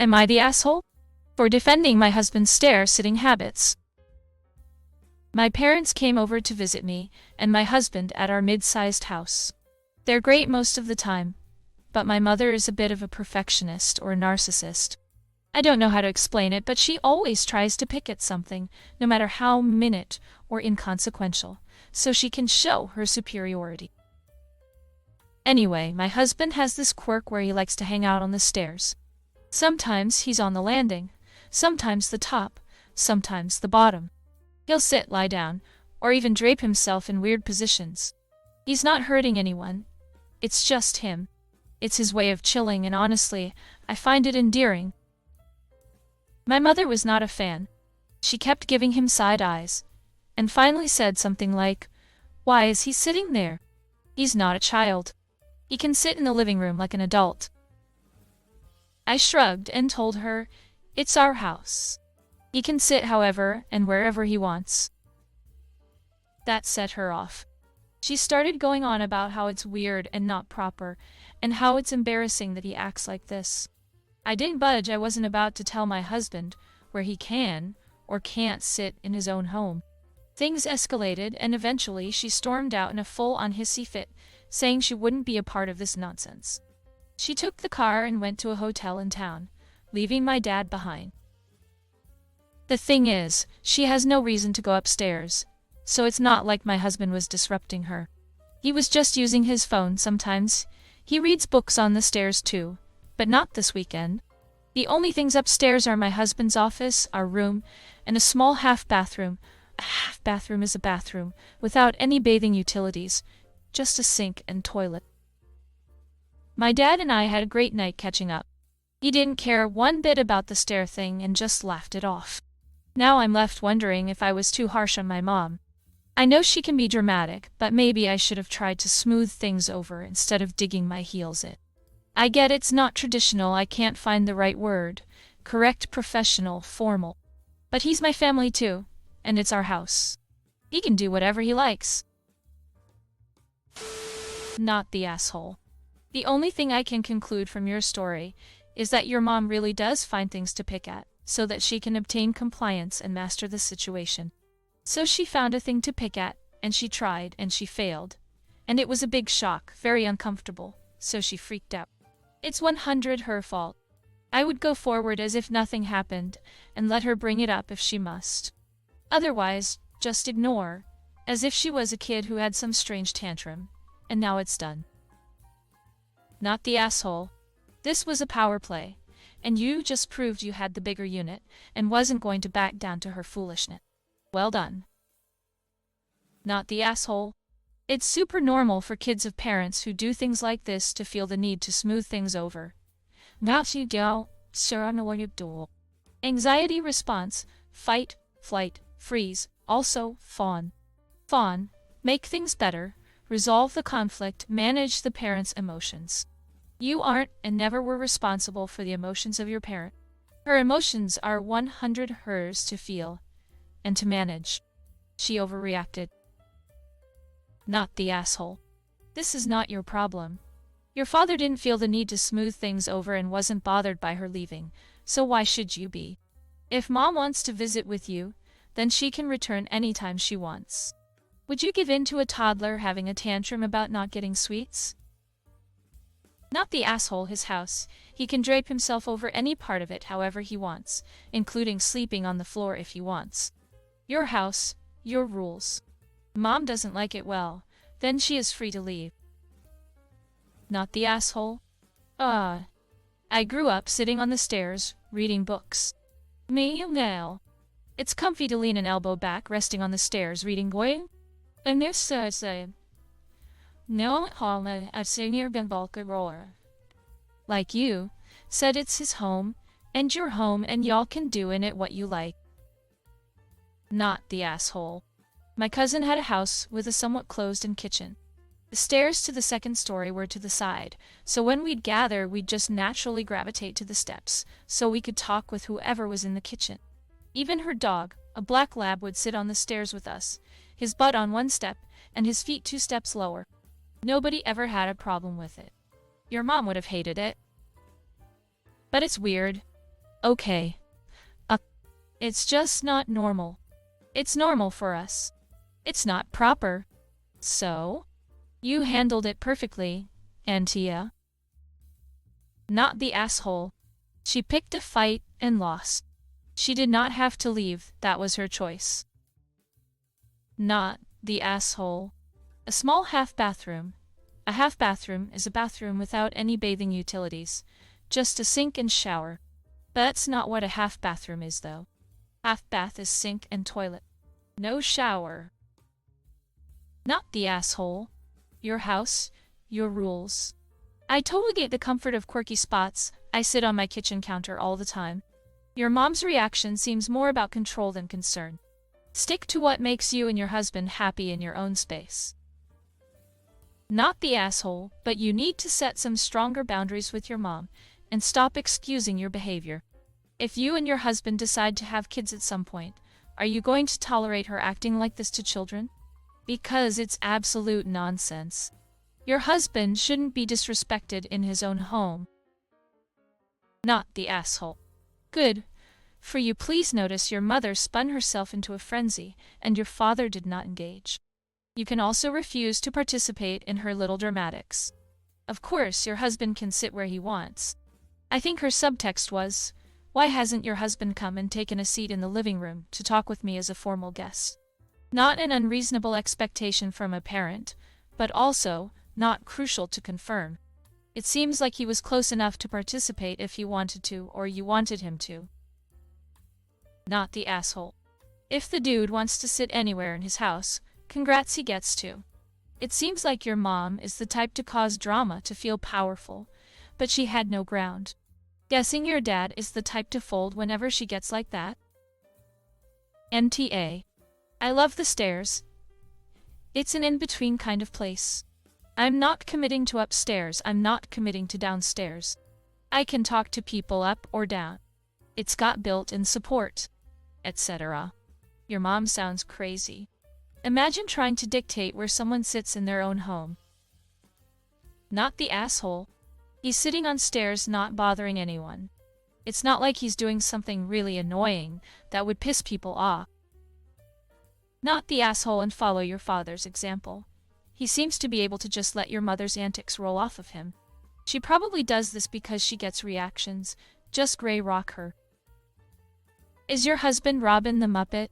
Am I the asshole? For defending my husband's stair-sitting habits. My parents came over to visit me and my husband at our mid-sized house. They're great most of the time, but my mother is a bit of a perfectionist or a narcissist. I don't know how to explain it, but she always tries to pick at something, no matter how minute or inconsequential, so she can show her superiority. Anyway, my husband has this quirk where he likes to hang out on the stairs. Sometimes he's on the landing, sometimes the top, sometimes the bottom. He'll sit, lie down, or even drape himself in weird positions. He's not hurting anyone. It's just him. It's his way of chilling, and honestly, I find it endearing. My mother was not a fan. She kept giving him side eyes, and finally said something like, "Why is he sitting there? He's not a child. He can sit in the living room like an adult." I shrugged and told her, "It's our house. He can sit however and wherever he wants." That set her off. She started going on about how it's weird and not proper, and how it's embarrassing that he acts like this. I didn't budge. I wasn't about to tell my husband where he can or can't sit in his own home. Things escalated, and eventually she stormed out in a full-on hissy fit, saying she wouldn't be a part of this nonsense. She took the car and went to a hotel in town, leaving my dad behind. The thing is, she has no reason to go upstairs, so it's not like my husband was disrupting her. He was just using his phone sometimes. He reads books on the stairs too, but not this weekend. The only things upstairs are my husband's office, our room, and a small half-bathroom. A half-bathroom is a bathroom, without any bathing utilities, just a sink and toilet. My dad and I had a great night catching up. He didn't care one bit about the stair thing and just laughed it off. Now I'm left wondering if I was too harsh on my mom. I know she can be dramatic, but maybe I should have tried to smooth things over instead of digging my heels in. I get it's not traditional, I can't find the right word. Correct, professional, formal. But he's my family too, and it's our house. He can do whatever he likes. Not the asshole. The only thing I can conclude from your story is that your mom really does find things to pick at, so that she can obtain compliance and master the situation. So she found a thing to pick at, and she tried, and she failed. And it was a big shock, very uncomfortable, so she freaked out. It's 100% her fault. I would go forward as if nothing happened, and let her bring it up if she must. Otherwise, just ignore, as if she was a kid who had some strange tantrum, and now it's done. Not the asshole. This was a power play, and you just proved you had the bigger unit, and wasn't going to back down to her foolishness. Well done. Not the asshole. It's super normal for kids of parents who do things like this to feel the need to smooth things over. Not you do, sir, I know what you do. Anxiety response, fight, flight, freeze, also fawn. Fawn, make things better, resolve the conflict, manage the parent's emotions. You aren't and never were responsible for the emotions of your parent. Her emotions are 100% hers to feel and to manage. She overreacted. Not the asshole. This is not your problem. Your father didn't feel the need to smooth things over and wasn't bothered by her leaving, so why should you be? If mom wants to visit with you, then she can return anytime she wants. Would you give in to a toddler having a tantrum about not getting sweets? Not the asshole. His house. He can drape himself over any part of it however he wants, including sleeping on the floor if he wants. Your house, your rules. Mom doesn't like it, well, then she is free to leave. Not the asshole. I grew up sitting on the stairs, reading books. Me now. It's comfy to lean an elbow back, resting on the stairs, reading going. And this says, no home at senior Bimbalka roar. Like you, said it's his home, and your home, and y'all can do in it what you like. Not the asshole. My cousin had a house with a somewhat closed-in kitchen. The stairs to the second story were to the side, so when we'd gather, we'd just naturally gravitate to the steps, so we could talk with whoever was in the kitchen. Even her dog, a black lab, would sit on the stairs with us, his butt on one step, and his feet 2 steps lower. Nobody ever had a problem with it. Your mom would have hated it. But it's weird. Okay. Uh, it's just not normal. It's normal for us. It's not proper. So? You handled it perfectly, Antia. Not the asshole. She picked a fight and lost. She did not have to leave, that was her choice. Not the asshole. A small half bathroom. A half bathroom is a bathroom without any bathing utilities, just a sink and shower. But that's not what a half bathroom is, though. Half bath is sink and toilet. No shower. Not the asshole. Your house, your rules. I totally get the comfort of quirky spots. I sit on my kitchen counter all the time. Your mom's reaction seems more about control than concern. Stick to what makes you and your husband happy in your own space. Not the asshole, but you need to set some stronger boundaries with your mom and stop excusing your behavior. If you and your husband decide to have kids at some point, are you going to tolerate her acting like this to children? Because it's absolute nonsense. Your husband shouldn't be disrespected in his own home. Not the asshole. Good. For you, please notice your mother spun herself into a frenzy, and your father did not engage. You can also refuse to participate in her little dramatics. Of course, your husband can sit where he wants. I think her subtext was, why hasn't your husband come and taken a seat in the living room to talk with me as a formal guest? Not an unreasonable expectation from a parent, but also not crucial to confirm. It seems like he was close enough to participate if he wanted to or you wanted him to. Not the asshole. If the dude wants to sit anywhere in his house, congrats, he gets to. It seems like your mom is the type to cause drama to feel powerful, but she had no ground. Guessing your dad is the type to fold whenever she gets like that? MTA. I love the stairs. It's an in-between kind of place. I'm not committing to upstairs, I'm not committing to downstairs. I can talk to people up or down. It's got built-in support, etc. Your mom sounds crazy. Imagine trying to dictate where someone sits in their own home. Not the asshole. He's sitting on stairs, not bothering anyone. It's not like he's doing something really annoying that would piss people off. Not the asshole, and follow your father's example. He seems to be able to just let your mother's antics roll off of him. She probably does this because she gets reactions. Just gray rock her. Is your husband Robin the Muppet?